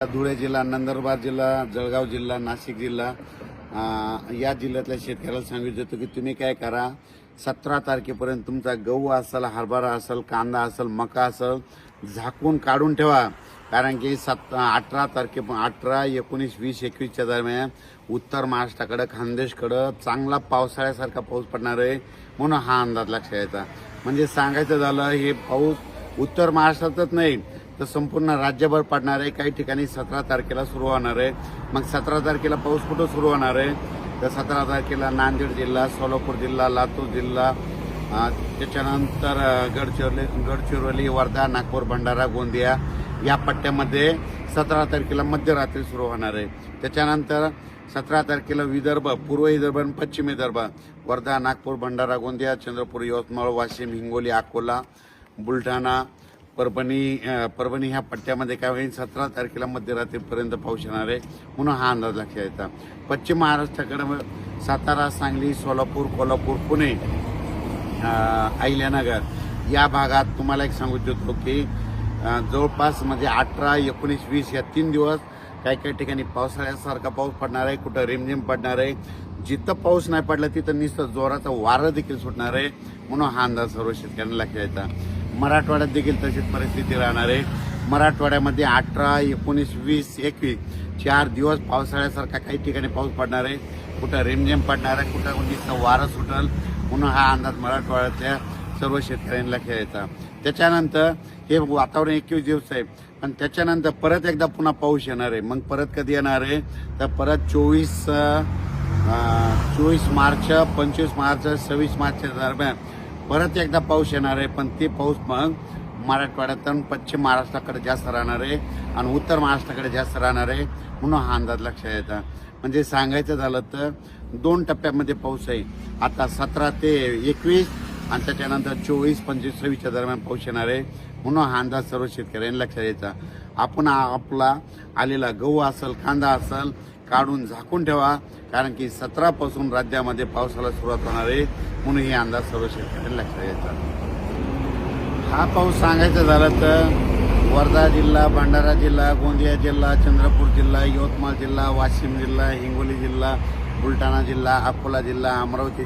धुळे जिल्हा, नंदुरबार जिल्हा, जळगाव जिल्हा, नाशिक जिल्हा या जिल्ह्यातल्या शेतकऱ्याला सांगू इच्छितो की तुम्ही काय करा, 17 तारखेपर्यंत तुमचा गहू असेल, हरभरा असेल, कांदा असेल, मका असेल, झाकून काढून ठेवा. कारण की 18 तारखे 18, 19, 20, 21च्या दरम्यान उत्तर महाराष्ट्राकडे, खानदेशकडे चांगला पावसाळ्यासारखा पाऊस पडणार आहे. म्हणून हा अंदाज लक्षात यायचा. म्हणजे सांगायचं झालं, हे पाऊस उत्तर महाराष्ट्रातच नाही तर संपूर्ण राज्यभर पडणार आहे. काही ठिकाणी 17 तारखेला सुरू होणार आहे. मग 17 तारखेला पाऊस कुठं सुरू होणार आहे तर 17 तारखेला नांदेड जिल्हा, सोलापूर जिल्हा, लातूर जिल्हा, त्याच्यानंतर गडचिरोली, वर्धा, नागपूर, भंडारा, गोंदिया या पट्ट्यामध्ये 17 तारखेला मध्यरात्री सुरू होणार आहे. त्याच्यानंतर 17 तारखेला विदर्भ, पूर्व विदर्भ आणि पश्चिम विदर्भ, वर्धा, नागपूर, भंडारा, गोंदिया, चंद्रपूर, यवतमाळ, वाशिम, हिंगोली, अकोला, बुलढाणा, परभणी ह्या पट्ट्यामध्ये काय होईल, 17 तारखेला मध्यरात्रीपर्यंत पाऊस येणार आहे. म्हणून हा अंदाज लक्षात यायचा. पश्चिम महाराष्ट्राकडे सातारा, सांगली, सोलापूर, कोल्हापूर, पुणे, अहिल्यानगर या भागात तुम्हाला एक सांगू इच्छितो की जवळपास म्हणजे 18, 19, 20 या 3 दिवस काही काही ठिकाणी पावसाळ्यासारखा पाऊस पडणार आहे. कुठं रिमझिम पडणार आहे. जिथं पाऊस नाही पडला तिथं नुसतं जोराचा वारं देखील सुटणार आहे. म्हणून हा अंदाज सर्व शेतकऱ्यांना लक्षात यायचा. मराठवाड्यात देखील तशीच परिस्थिती राहणार आहे. मराठवाड्यामध्ये 18, 19, 20, 21 4 दिवस पावसाळ्यासारखा काही ठिकाणी पाऊस पडणार आहे. कुठं रिमझिम पडणार आहे, कुठं नुसतं वारं सुटल. म्हणून हा अंदाज मराठवाड्यातल्या सर्व शेतकऱ्यांना लक्षात यायचा. त्याच्यानंतर हे वातावरण 21 दिवस आहे, पण त्याच्यानंतर परत एकदा पुन्हा पाऊस येणार आहे. मग परत कधी येणार आहे तर परत 24 मार्च, 25 मार्च, 26 मार्चच्या दरम्यान परत एकदा पाऊस येणार आहे. पण ते पाऊस मग मराठवाड्यात आणि पश्चिम महाराष्ट्राकडे जास्त राहणार आहे आणि उत्तर महाराष्ट्राकडे जास्त राहणार आहे. म्हणून हा अंदाज लक्षात यायचा. म्हणजे सांगायचं झालं तर 2 टप्प्यामध्ये पाऊस आहे. आता 17 ते 21 आणि त्याच्यानंतर 24, 25, 26च्या दरम्यान पाऊस येणार आहे. म्हणून हा अंदाज सर्व शेतकऱ्यांनी लक्षात यायचा. आपण आपला आलेला गहू असेल, कांदा असेल काढून झाकून ठेवा. कारण की 17 पासून राज्यामध्ये पावसाला सुरुवात होणार आहे. म्हणून हे अंदाज सर्व शेतकऱ्यांनी लक्षात यायचा. हा पाऊस सांगायचं झालं तर वर्धा जिल्हा, भंडारा जिल्हा, गोंदिया जिल्हा, चंद्रपूर जिल्हा, यवतमाळ जिल्हा, वाशिम जिल्हा, हिंगोली जिल्हा, बुलढाणा जिल्हा, अकोला जिल्हा, अमरावती